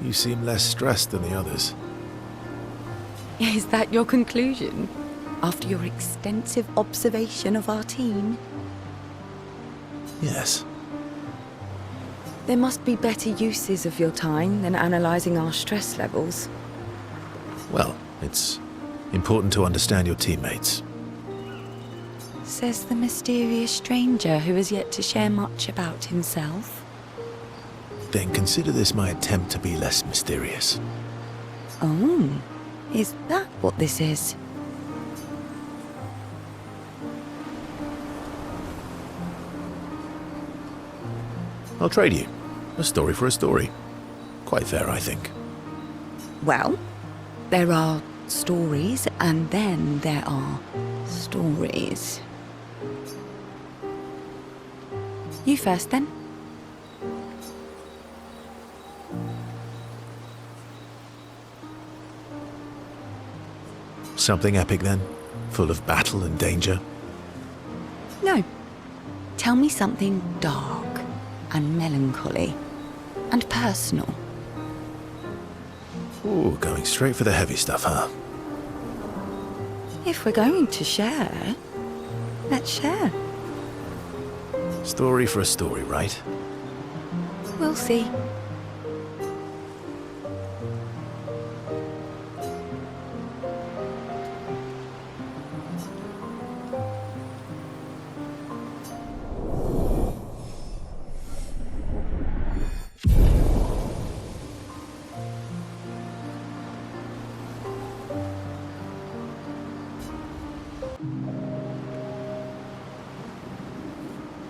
You seem less stressed than the others. Is that your conclusion? After your extensive observation of our team? Yes. There must be better uses of your time than analysing our stress levels. Well, it's important to understand your teammates. Says the mysterious stranger who has yet to share much about himself. Then consider this my attempt to be less mysterious. Oh, is that what this is? I'll trade you. A story for a story. Quite fair, I think. Well, there are stories, and then there are stories. You first, then. Something epic, then? Full of battle and danger? No. Tell me something dark and melancholy and personal. Ooh, going straight for the heavy stuff, huh? If we're going to share, let's share. Story for a story, right? We'll see.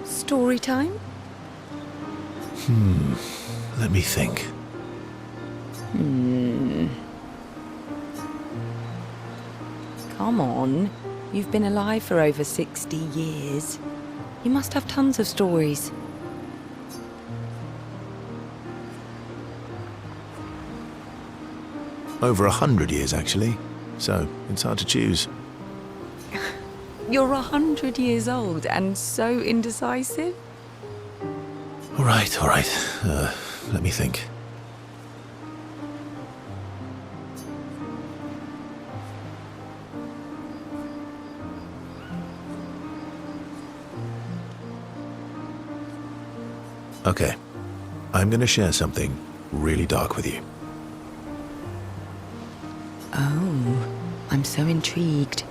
Story time? Let me think. Come on. You've been alive for over 60 years. You must have tons of stories. Over 100 years, actually. So, it's hard to choose. You're 100 years old and so indecisive? All right. Let me think. Okay. I'm gonna share something really dark with you. Oh, I'm so intrigued.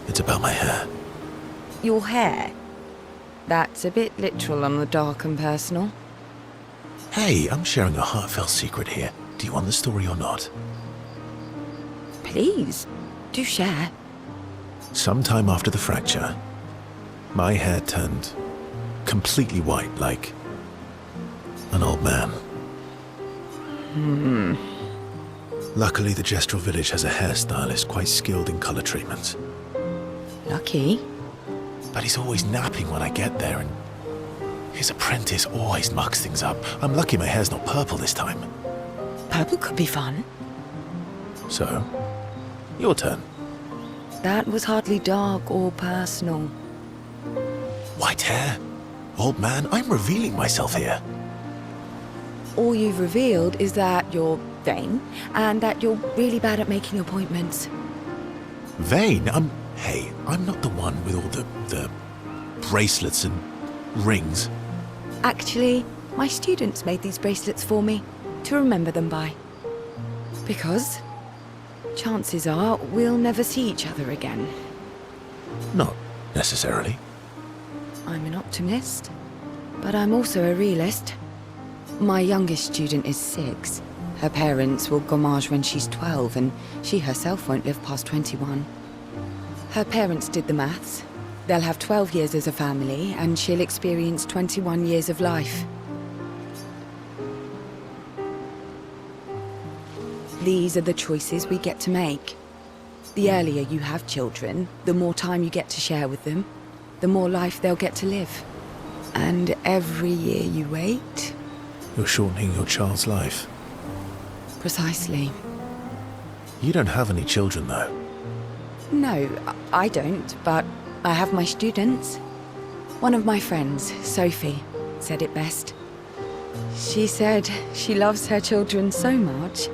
It's about my hair. Your hair? That's a bit literal on the dark and personal. Hey, I'm sharing a heartfelt secret here. Do you want the story or not? Please, do share. Sometime after the fracture, my hair turned completely white, like an old man. Luckily, the Gestural village has a hairstylist quite skilled in color treatments. Lucky. But he's always napping when I get there, and his apprentice always mucks things up. I'm lucky my hair's not purple this time. Purple could be fun. So, your turn. That was hardly dark or personal. White hair? Old man, I'm revealing myself here. All you've revealed is that you're vain, and that you're really bad at making appointments. Vain? Hey, I'm not the one with all the bracelets and rings. Actually, my students made these bracelets for me, to remember them by. Because chances are we'll never see each other again. Not necessarily. I'm an optimist, but I'm also a realist. My youngest student is 6. Her parents will gommage when she's 12, and she herself won't live past 21. Her parents did the maths. They'll have 12 years as a family, and she'll experience 21 years of life. These are the choices we get to make. The earlier you have children, the more time you get to share with them, the more life they'll get to live. And every year you wait... You're shortening your child's life. Precisely. You don't have any children, though. No, I don't, but I have my students. One of my friends, Sophie, said it best. She said she loves her children so much,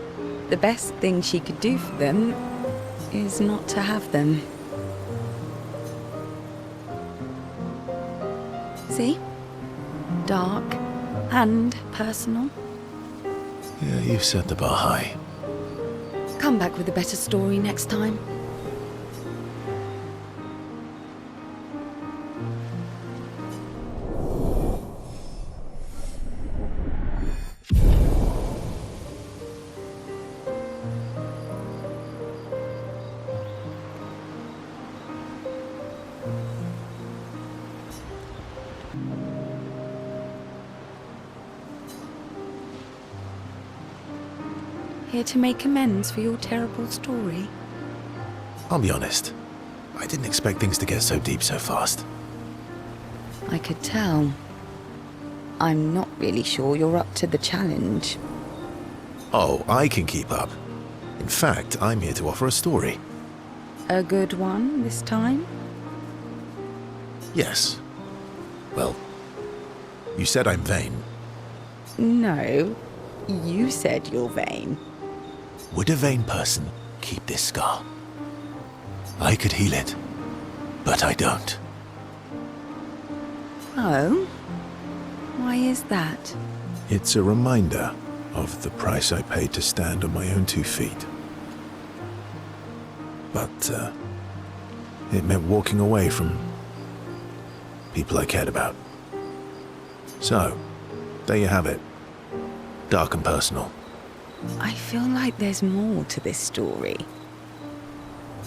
the best thing she could do for them is not to have them. See? Dark and personal. Yeah, you've set the bar high. Come back with a better story next time. Here to make amends for your terrible story? I'll be honest. I didn't expect things to get so deep so fast. I could tell. I'm not really sure you're up to the challenge. Oh, I can keep up. In fact, I'm here to offer a story. A good one this time? Yes. Well, you said I'm vain. No, you said you're vain. Would a vain person keep this scar? I could heal it, but I don't. Oh? Why is that? It's a reminder of the price I paid to stand on my own 2 feet. But, it meant walking away from people I cared about. So, there you have it. Dark and personal. I feel like there's more to this story.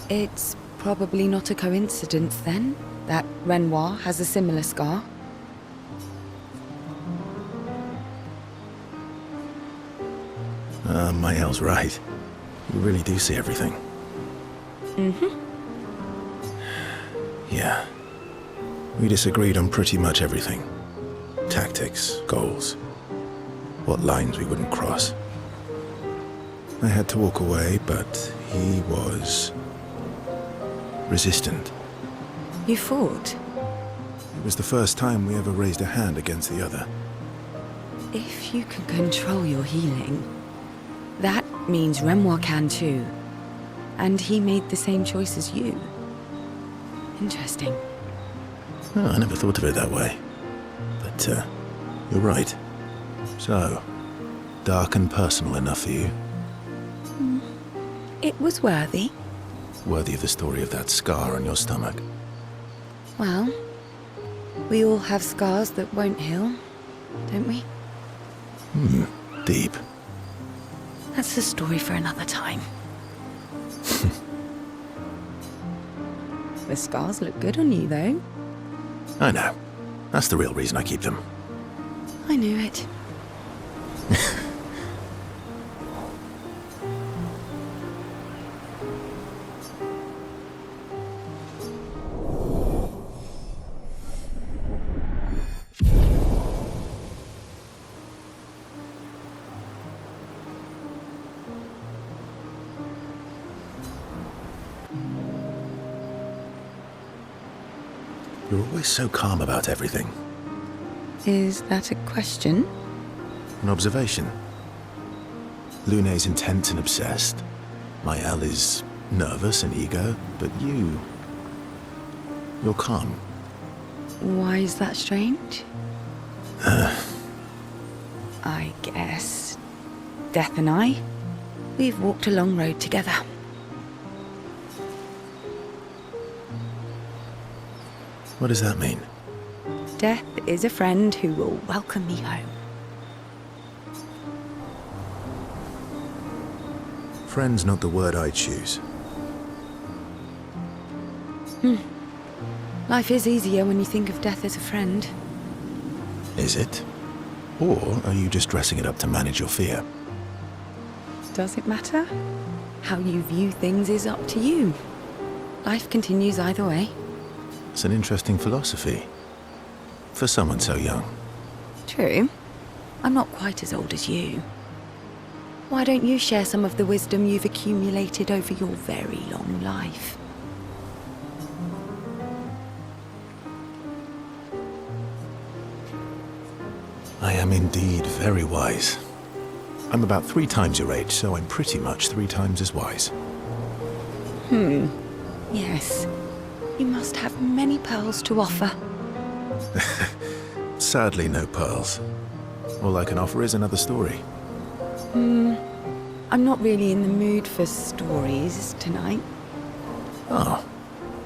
It's probably not a coincidence, then, that Renoir has a similar scar. Maël's right. You really do see everything. Mm-hmm. Yeah. We disagreed on pretty much everything. Tactics, goals, what lines we wouldn't cross. I had to walk away, but he was resistant. You fought? It was the first time we ever raised a hand against the other. If you can control your healing, that means Renoir can too. And he made the same choice as you. Interesting. Oh, I never thought of it that way. But, you're right. So, dark and personal enough for you? It was worthy. Worthy of the story of that scar on your stomach. Well, we all have scars that won't heal, don't we? Deep. That's a story for another time. The scars look good on you, though. I know. That's the real reason I keep them. I knew it. You're always so calm about everything. Is that a question? An observation. Lune's intense and obsessed. Maël is nervous and eager, but you're calm. Why is that strange? I guess Death and I, we've walked a long road together. What does that mean? Death is a friend who will welcome me home. Friend's not the word I choose. Life is easier when you think of death as a friend. Is it? Or are you just dressing it up to manage your fear? Does it matter? How you view things is up to you. Life continues either way. It's an interesting philosophy. For someone so young. True. I'm not quite as old as you. Why don't you share some of the wisdom you've accumulated over your very long life? I am indeed very wise. I'm about 3 times your age, so I'm pretty much 3 times as wise. Yes. You must have many pearls to offer. Sadly, no pearls. All I can offer is another story. I'm not really in the mood for stories tonight. Oh,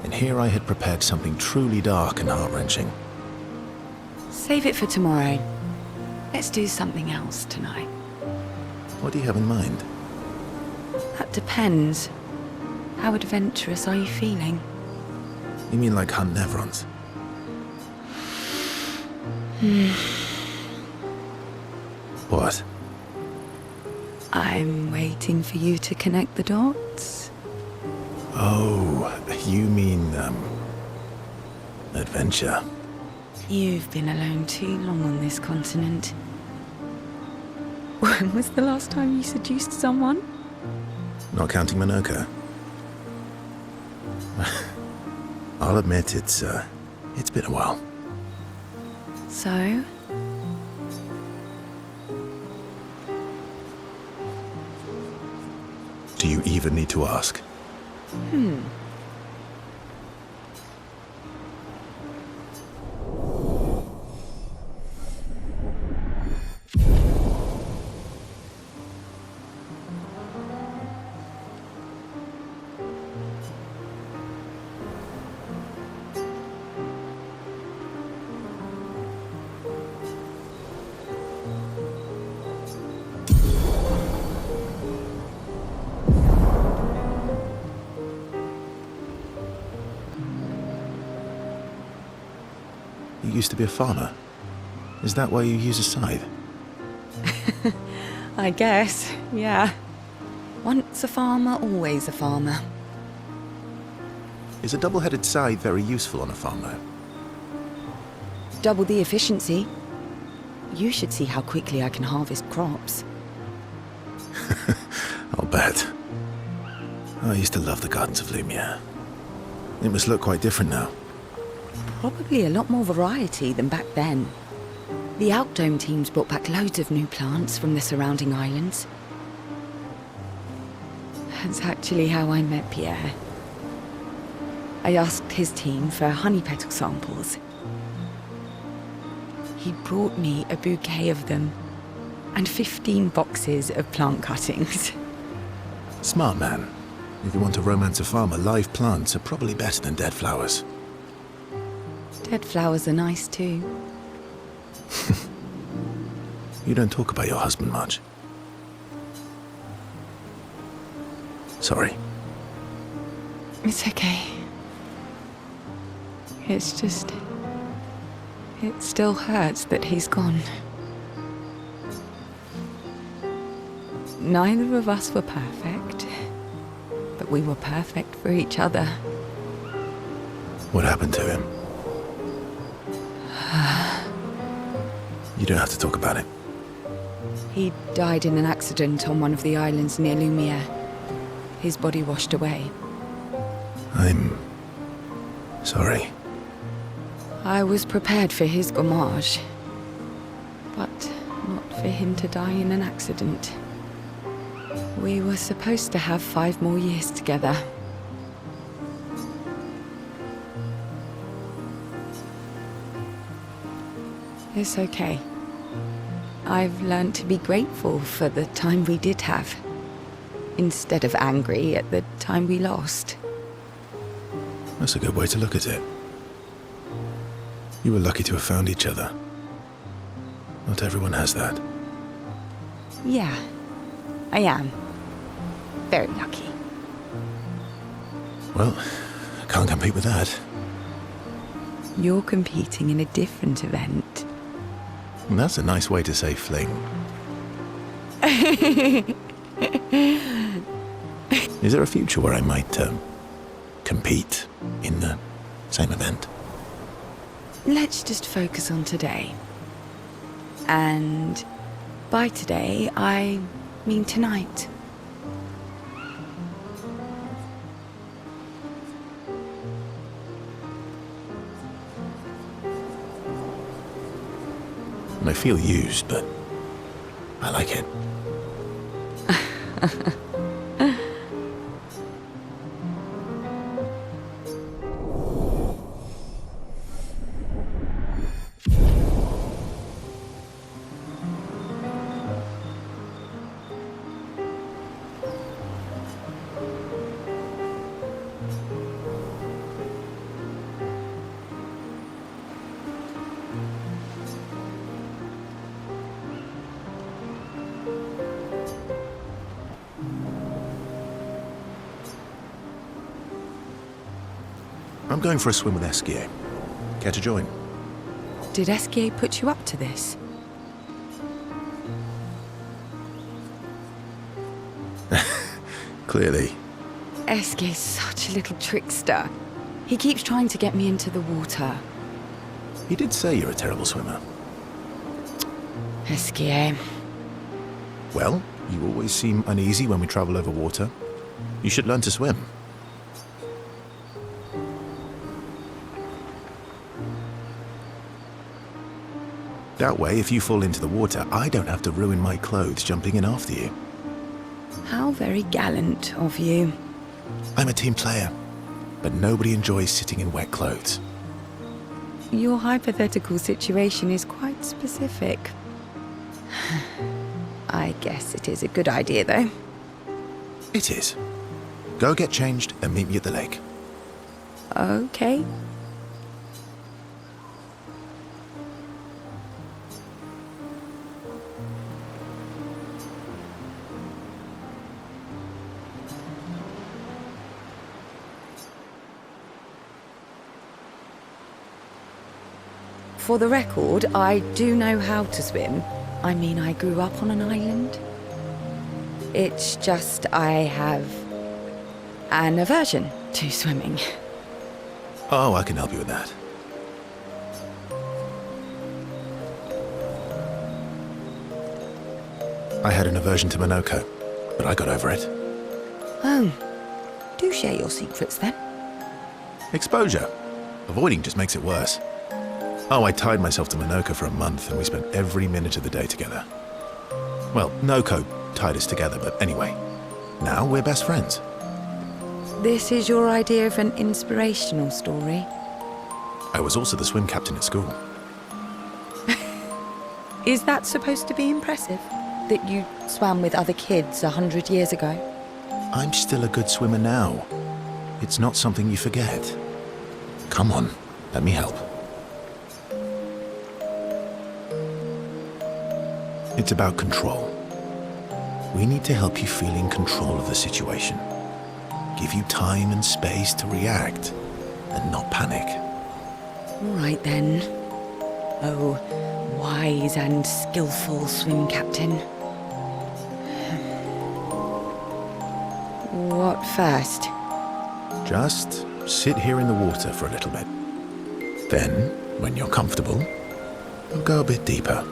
and here I had prepared something truly dark and heart-wrenching. Save it for tomorrow. Let's do something else tonight. What do you have in mind? That depends. How adventurous are you feeling? You mean like hunt Nevrons? What? I'm waiting for you to connect the dots. Oh, you mean, adventure. You've been alone too long on this continent. When was the last time you seduced someone? Not counting Minoka. I'll admit it's been a while. So? Do you even need to ask? You used to be a farmer. Is that why you use a scythe? I guess, yeah. Once a farmer, always a farmer. Is a double-headed scythe very useful on a farmland? Double the efficiency. You should see how quickly I can harvest crops. I'll bet. I used to love the gardens of Lumia. It must look quite different now. Probably a lot more variety than back then. The Outdome teams brought back loads of new plants from the surrounding islands. That's actually how I met Pierre. I asked his team for honey petal samples. He brought me a bouquet of them, and 15 boxes of plant cuttings. Smart man. If you want to romance a farmer, live plants are probably better than dead flowers. Dead flowers are nice too. You don't talk about your husband much. Sorry. It's okay. It's just... it still hurts that he's gone. Neither of us were perfect, but we were perfect for each other. What happened to him? You don't have to talk about it. He died in an accident on one of the islands near Lumiere. His body washed away. I'm... sorry. I was prepared for his gommage, but not for him to die in an accident. We were supposed to have 5 more years together. It's okay. I've learned to be grateful for the time we did have, instead of angry at the time we lost. That's a good way to look at it. You were lucky to have found each other. Not everyone has that. Yeah, I am. Very lucky. Well, I can't compete with that. You're competing in a different event. That's a nice way to say fling. Is there a future where I might, compete in the same event? Let's just focus on today. And by today, I mean tonight. And I feel used, but I like it. I'm going for a swim with Sciel. Care to join? Did Sciel put you up to this? Clearly. Sciel's such a little trickster. He keeps trying to get me into the water. He did say you're a terrible swimmer. Sciel. Well, you always seem uneasy when we travel over water. You should learn to swim. That way, if you fall into the water, I don't have to ruin my clothes jumping in after you. How very gallant of you. I'm a team player, but nobody enjoys sitting in wet clothes. Your hypothetical situation is quite specific. I guess it is a good idea, though. It is. Go get changed and meet me at the lake. Okay. For the record, I do know how to swim. I mean, I grew up on an island. It's just I have an aversion to swimming. Oh, I can help you with that. I had an aversion to Monoko, but I got over it. Oh, do share your secrets then. Exposure. Avoiding just makes it worse. Oh, I tied myself to Monoko for a month and we spent every minute of the day together. Well, Noko tied us together, but anyway. Now we're best friends. This is your idea of an inspirational story? I was also the swim captain at school. Is that supposed to be impressive? That you swam with other kids 100 years ago? I'm still a good swimmer now. It's not something you forget. Come on, let me help. It's about control. We need to help you feel in control of the situation. Give you time and space to react and not panic. All right then. Oh, wise and skillful swim captain. What first? Just sit here in the water for a little bit. Then, when you're comfortable, we'll go a bit deeper.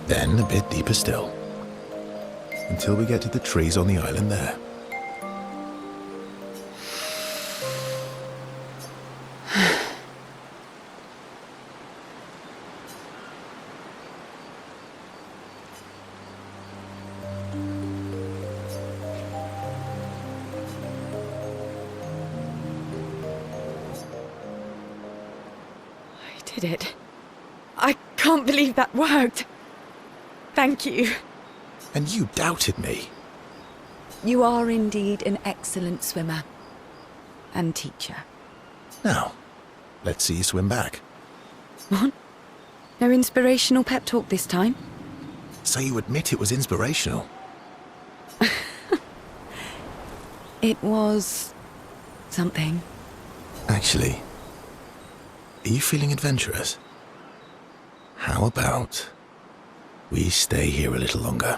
Then a bit deeper still. Until we get to the trees on the island there. I did it. I can't believe that worked. Thank you. And you doubted me. You are indeed an excellent swimmer. And teacher. Now, let's see you swim back. What? No inspirational pep talk this time? So you admit it was inspirational? It was... something. Actually, are you feeling adventurous? How about we stay here a little longer?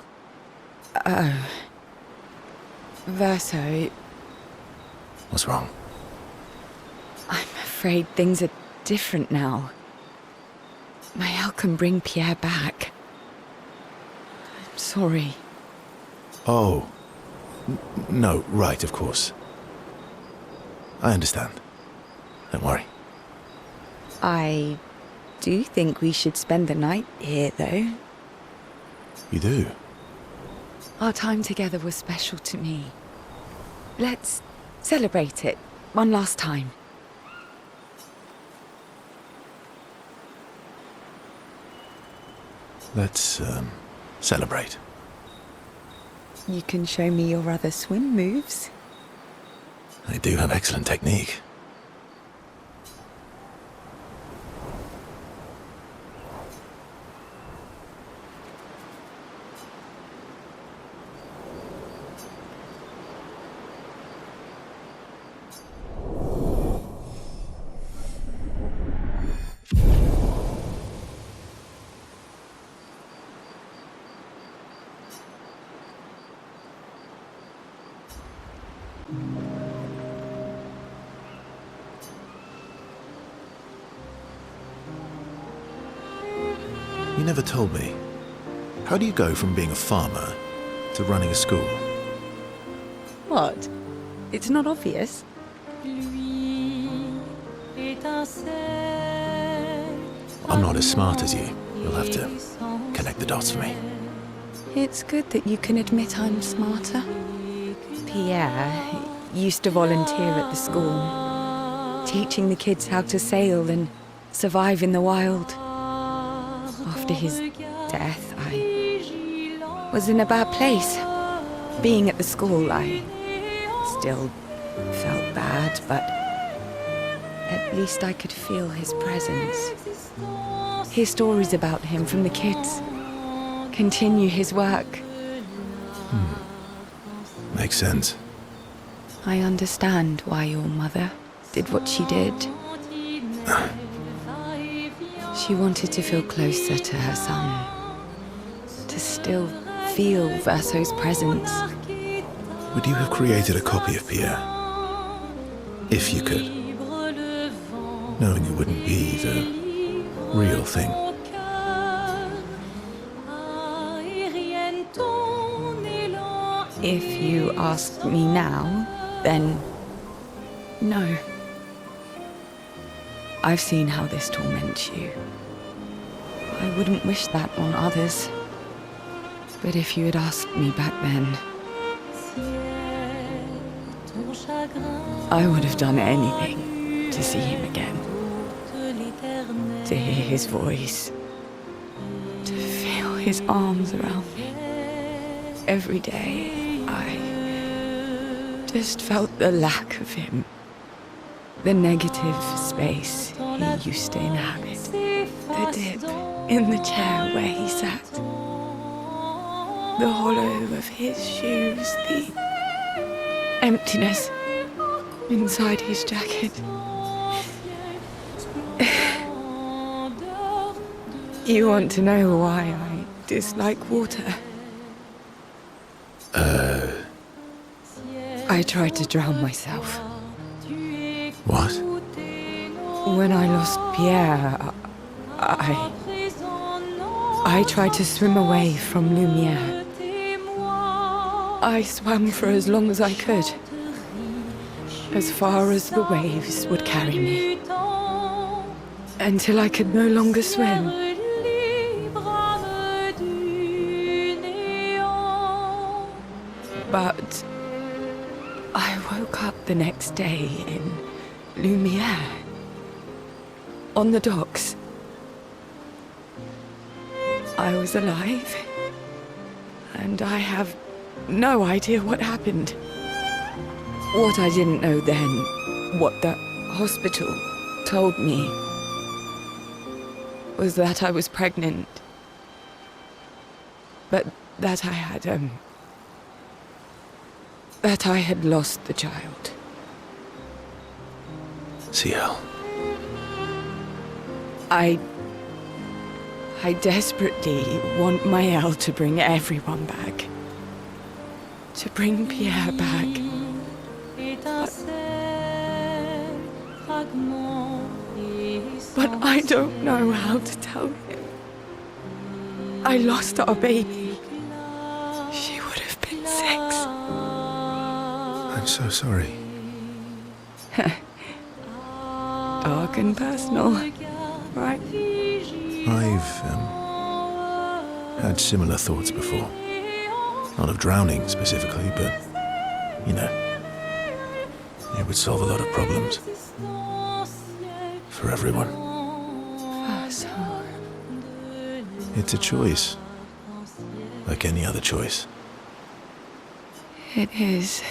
Oh. Verso, What's wrong? I'm afraid things are different now. Mael can bring Pierre back. I'm sorry. Oh. No, right, of course. I understand. Don't worry. I do think we should spend the night here, though. You do? Our time together was special to me. Let's celebrate it one last time. Let's, celebrate. You can show me your other swim moves. I do have excellent technique. You never told me. How do you go from being a farmer to running a school? What? It's not obvious. I'm not as smart as you. You'll have to connect the dots for me. It's good that you can admit I'm smarter. Pierre used to volunteer at the school, teaching the kids how to sail and survive in the wild. After his death, I was in a bad place. Being at the school, I still felt bad, but at least I could feel his presence. Hear stories about him from the kids. Continue his work. Makes sense. I understand why your mother did what she did. She wanted to feel closer to her son, to still feel Verso's presence. Would you have created a copy of Pierre? If you could. Knowing it wouldn't be the real thing. If you ask me now, then no. I've seen how this torments you. I wouldn't wish that on others. But if you had asked me back then, I would have done anything to see him again. To hear his voice. To feel his arms around me. Every day, I just felt the lack of him. The negative space he used to inhabit. The dip in the chair where he sat. The hollow of his shoes. The emptiness inside his jacket. You want to know why I dislike water? I tried to drown myself. What? When I lost Pierre, I tried to swim away from Lumiere. I swam for as long as I could, as far as the waves would carry me, until I could no longer swim. But I woke up the next day in Lumiere, on the docks. I was alive, and I have no idea what happened. What I didn't know then, what the hospital told me, was that I was pregnant, but that I had lost the child. Sciel. I desperately want Maëlle to bring everyone back. To bring Pierre back. But I don't know how to tell him. I lost our baby. She would have been 6. I'm so sorry. Dark and personal. right? I've had similar thoughts before. Not of drowning specifically, but, you know, it would solve a lot of problems. For everyone. Verso. It's a choice. Like any other choice. It is.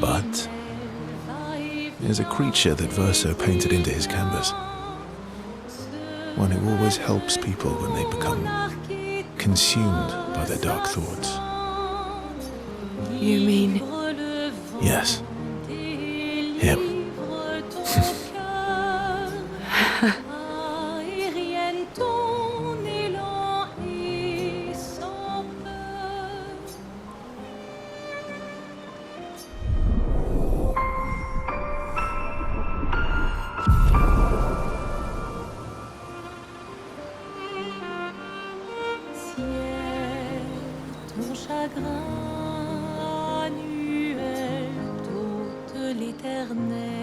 But there's a creature that Verso painted into his canvas. One who always helps people when they become consumed by their dark thoughts. You mean... Yes. Him. Ciel, ton chagrin annuel, toute l'éternel.